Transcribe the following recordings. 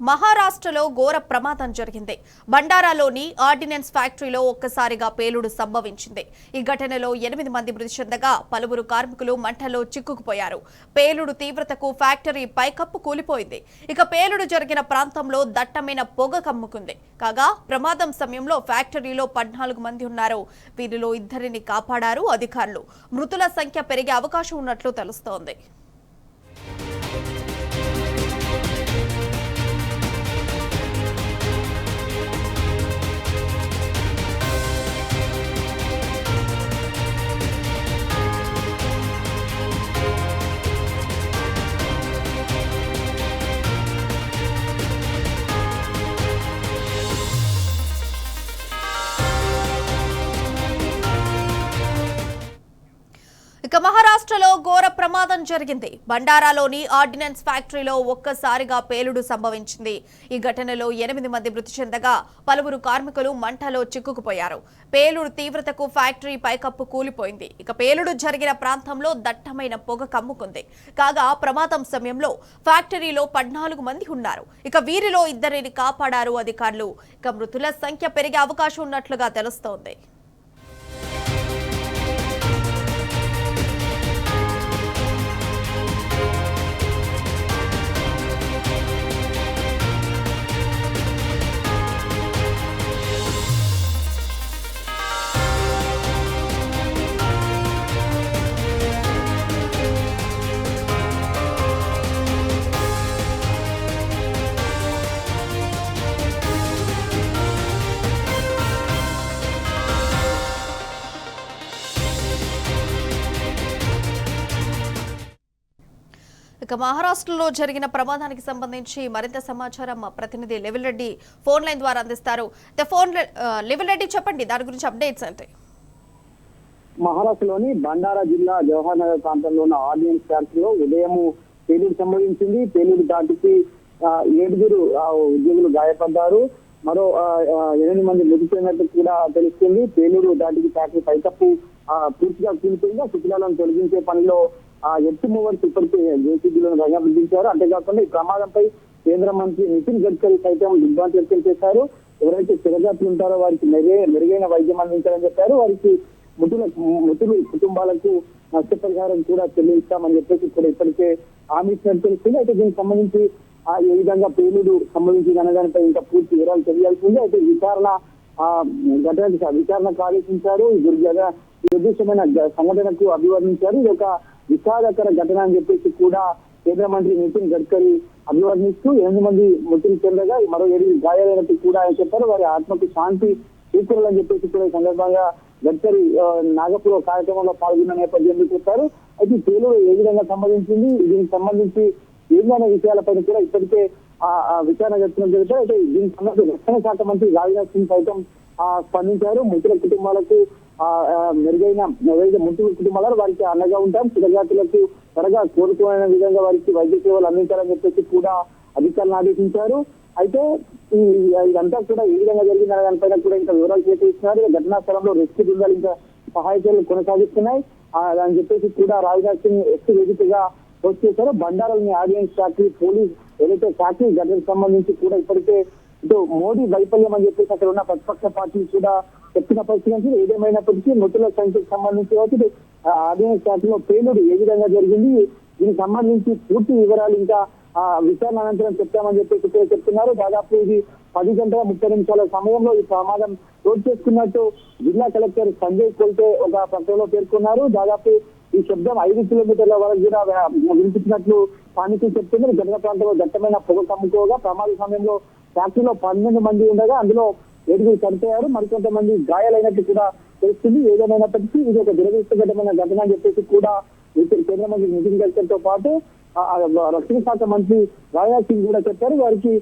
మహారాష్ట్రలో ఘోర ప్రమాదం జరిగింది. బండారాలోని ఆర్డినెన్స్ ఫ్యాక్టరీలో ఒక్కసారిగా పేలుడు సంభవించింది. ఈ ఘటనలో 8 మంది మృతి చెందగా పలువురు కార్మికులు మంటల్లో చిక్కుకుపోయారు. పేలుడు తీవ్రతకు ఫ్యాక్టరీ పైకప్పు కూలిపోయింది. ఇక పేలుడు జరిగిన ప్రాంతంలో దట్టమైన పొగ కమ్ముకుంది. కాగా ప్రమాదం సమయంలో ఫ్యాక్టరీలో 14 మంది ఉన్నారు. వీరిలో 2 కాపాడారు అధికారులు. మృతుల సంఖ్య పెరిగే అవకాశం ఉన్నట్లు తెలుస్తోంది. ఇక మహారాష్ట్రలో ఘోర ప్రమాదం జరిగింది. బండారాలోని ఆర్డినెన్స్ ఫ్యాక్టరీలో ఒక్కసారిగా పేలుడు సంభవించింది. ఈ ఘటనలో 8 మంది మృతి చెందగా పలువురు కార్మికులు మంటలో చిక్కుకుపోయారు. పేలుడు తీవ్రతకు ఫ్యాక్టరీ పైకప్పు కూలిపోయింది. ఇక పేలుడు జరిగిన ప్రాంతంలో దట్టమైన పొగ కమ్ముకుంది. కాగా ప్రమాదం సమయంలో ఫ్యాక్టరీలో 14 మంది ఉన్నారు. ఇక వీరిలో 2 కాపాడారు అధికారులు. ఇక మృతుల సంఖ్య పెరిగే అవకాశం ఉన్నట్లుగా తెలుస్తోంది. ఇక మహారాష్ట్రలో జరిగిన ప్రమాదానికి సంబంధించి మరింత సమాచారం మా ప్రతినిధి లెవెల్ రెడ్డి ఫోన్ లైన్ ద్వారా అందిస్తారు. లెవెల్ రెడ్డి చెప్పండి, దాని గురించి అప్డేట్స్ అంటే. మహారాష్ట్రలోని బండారా జిల్లా జవహర్ నగర్ ప్రాంతంలో ఉన్న ఆర్డినెన్స్ ఫ్యాక్టరీలో ఉదయం పేలుడు సంభవించింది. పేలుడు దాటికి 7 ఉద్యోగులు గాయపడ్డారు. మరో 8 మంది మృతి చెందినట్టు కూడా తెలుస్తుంది. పేలుడు దాటికి ఫ్యాక్టరీ పైకప్పు పూర్తిగా కూలిపోయింది. శిథిలాలను తొలగించే పనిలో ఎత్తు మూవర్స్ ఇప్పటికే జేసీబీలను రంగందించారు. అంతేకాకుండా ఈ ప్రమాదంపై కేంద్ర మంత్రి నితిన్ గడ్కరీ సైతం దిగ్భ్రాంతి వ్యక్తం చేశారు. ఎవరైతే స్థిరజాతులు ఉంటారో వారికి మెరుగైన వైద్యం అందించాలని చెప్పారు. వారికి మృతులు కుటుంబాలకు నష్టపరిహారం కూడా చెల్లిస్తామని చెప్పేసి కూడా ఇప్పటికే హామీ ఇచ్చినట్టు తెలుస్తుంది. అయితే దీనికి సంబంధించి ఏ విధంగా పేలుడు సంబంధించింది అనే దానిపై ఇంకా పూర్తి వివరాలు తెలియాల్సి ఉంది. అయితే విచారణకు ఆదేశించారు. ఈ ఉద్దేశమైన సంఘటనకు అభివర్ణించారు. ఇది ఒక విషాదకర ఘటన అని చెప్పేసి కూడా కేంద్ర మంత్రి నితిన్ గడ్కరీ అభివర్ణిస్తూ 8 మంది మృతులు చెందగా మరో 7 గాయాలైనట్టు కూడా ఆయన చెప్పారు. వారి ఆత్మకు శాంతి చేకూరాలని చెప్పేసి కూడా ఈ సందర్భంగా గడ్కరీ నాగపూర్ కార్యక్రమంలో పాల్గొన్న నేపథ్యంలో చెప్పారు. అయితే పేలుడు ఏ విధంగా సంబంధించింది, దీనికి సంబంధించి ఏదైనా విషయాలపైన కూడా ఇప్పటికే విచారణ జరుపుతున్నట్టు చెప్పారు. అయితే దీనికి సంబంధించి రక్షణ శాఖ మంత్రి రాజ్నాథ్ సింగ్ సైతం స్పందించారు. మృతుల కుటుంబాలకు మెరుగైన మృతుల కుటుంబాలు వారికి అండగా ఉంటాం, స్థిరజాతులకు త్వరగా కోరుకునే విధంగా వారికి వైద్య సేవలు అందించాలని చెప్పేసి కూడా అధికారులను ఆదేశించారు. అయితే ఇదంతా కూడా ఏ విధంగా జరిగిందనే దానిపైన కూడా ఇంకా వివరాలు సేకరిస్తున్నారు. ఘటనా స్థలంలో రెస్క్యూ బృందాలు ఇంకా సహాయ చర్యలు కొనసాగిస్తున్నాయి అని చెప్పేసి కూడా రాజ్నాథ్ సింగ్ ఎక్స్ వేదికగా పోస్ట్ చేశారు. బండారాలోని ఆర్డినెన్స్ ఫ్యాక్టరీ పోలీస్ ఏదైతే ఫ్యాక్టరీ ఘటనకు సంబంధించి కూడా ఇప్పటికే ఇటు మోడీ వైఫల్యం అని చెప్పేసి అక్కడ ఉన్న ప్రతిపక్ష పార్టీలు కూడా చెప్తున్న పరిస్థితి. ఏదేమైనప్పటికీ మృతుల సంఖ్యకు సంబంధించి ఆర్డినెన్స్ ఫ్యాక్టరీలో పేలుడు ఏ విధంగా జరిగింది, దీనికి సంబంధించి పూర్తి వివరాలు ఇంకా విచారణ అనంతరం చెప్తామని చెప్పేసి చెప్తున్నారు. దాదాపు ఇది 10 గంటల 30 నిమిషాల సమయంలో ఈ ప్రమాదం చోటు చేసుకున్నట్టు జిల్లా కలెక్టర్ సంజయ్ కొల్తే ఒక ప్రకటనలో పేర్కొన్నారు. దాదాపు ఈ శబ్దం 5 కిలోమీటర్ల వరకు కూడా వినిపించినట్లు స్థానికులు చెప్తున్నారు. ఘటన ప్రాంతంలో దట్టమైన పొగ కమ్ముకోగా ప్రమాద సమయంలో ఫ్యాక్టరీలో 12 మంది ఉండగా అందులో 7 చనిపోయారు, మరికొంతమంది గాయాలైనట్టు కూడా తెలుస్తుంది. ఏదేమైనప్పటికీ ఇది ఒక దురదృష్టకరమైన ఘటన అని చెప్పేసి కూడా కేంద్ర మంత్రి నితిన్ గడ్కరీతో పాటు రక్షణ శాఖ మంత్రి రాజ్నాథ్ సింగ్ కూడా చెప్పారు. వారికి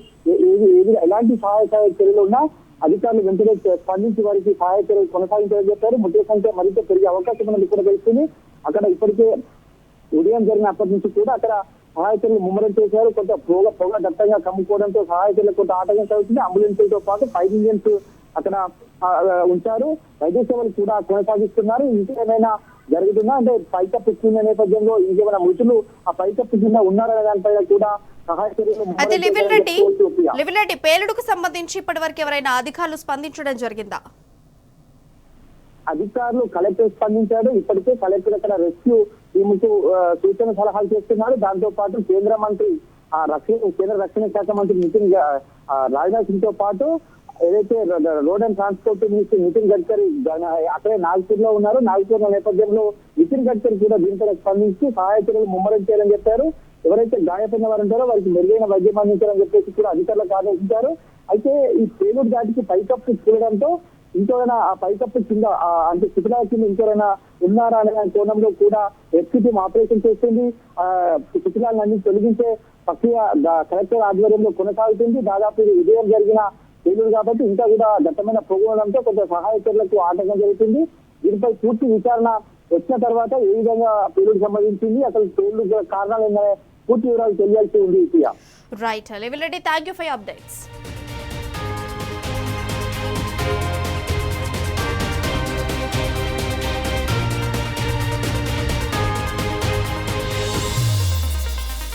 ఎలాంటి సహాయ చర్యలు ఉన్నా అధికారులు వెంటనే స్పందించి వారికి సహాయ చర్యలు కొనసాగించాలని చెప్పారు. మృతుల సంఖ్య మరింత పెరిగే అవకాశం ఉన్నది కూడా తెలుస్తుంది. అక్కడ ఇప్పటికే ఉదయం జరిగినప్పటి నుంచి కూడా అక్కడ సహాయ చర్యలు ముమ్మరం చేశారు. కొంత పొగ దట్టంగా కమ్ముకోవడంతో సహాయ చర్యలు కొంత ఆటంకం కలుగుతుంది. అంబులెన్స్లతో పాటు ఫైర్ ఇంజిన్స్ అక్కడ ఉంచారు. వైద్య సేవలు కూడా కొనసాగిస్తున్నారు. ఇంకేమైనా జరుగుతుందా అంటే పైకప్పు కింద నేపథ్యంలో ఇంకేమైనా మృతులు ఆ పైకప్పు కింద ఉన్నారనే దానిపైన కూడా సహాయ చర్యలు అయితే ముమ్మరం లివిల్ చేయాలని చెప్పుకోవచ్చు, ప్రియా. రెడ్డి పేలుడుకు సంబంధించి ఇప్పటివరకు ఎవరైనా అధికారులు స్పందించడం జరిగిందా? అధికారులు కలెక్టర్ స్పందించాడు. ఇప్పటికే కలెక్టర్ అక్కడ రెస్క్యూ టీముకు సూచన సలహాలు చేస్తున్నారు. దాంతో పాటు కేంద్ర మంత్రి కేంద్ర రక్షణ శాఖ మంత్రి రాజ్నాథ్ సింగ్ తో పాటు ఏదైతే road and transport minister Nitin Gadkari అక్కడే నాగపూర్ లో ఉన్నారు. నాగపూర్ నేపథ్యంలో నితిన్ గడ్కరీ కూడా దీనిపై స్పందించి సహాయ చర్యలు ముమ్మరం చేయాలని చెప్పారు. ఎవరైతే గాయపడిన వారు ఉంటారో వారికి మెరుగైన వైద్యం అందించాలని చెప్పేసి కూడా అధికారులకు ఆదేశించారు. అయితే ఈ పేలుడు దాటికి పైకప్పు చూడడంతో ఇంకెవరైనా ఆ పైకప్పు కింద అంటే శిథిలాల కింద ఇంకెవరైనా ఉన్నారా అనే కోణంలో కూడా రెస్క్యూ టీం ఆపరేషన్ చేస్తుంది. శిథిలాలన్నీ తొలగించే ప్రక్రియ కలెక్టర్ ఆధ్వర్యంలో కొనసాగుతుంది. దాదాపు ఇది ఉదయం జరిగిన పేలుడు కాబట్టి ఇంకా కూడా దట్టమైన పొగడంతో కొంత సహాయ చర్యలకు ఆటంకం జరుగుతుంది. దీనిపై పూర్తి విచారణ వచ్చిన తర్వాత ఏ విధంగా పేలుడు సంబంధించింది, అసలు పేలుడు కారణాలు ఏంటనే పూర్తి వివరాలు తెలియాల్సి ఉంది. రైట్ లివిల్ Reddy, thank you for updates.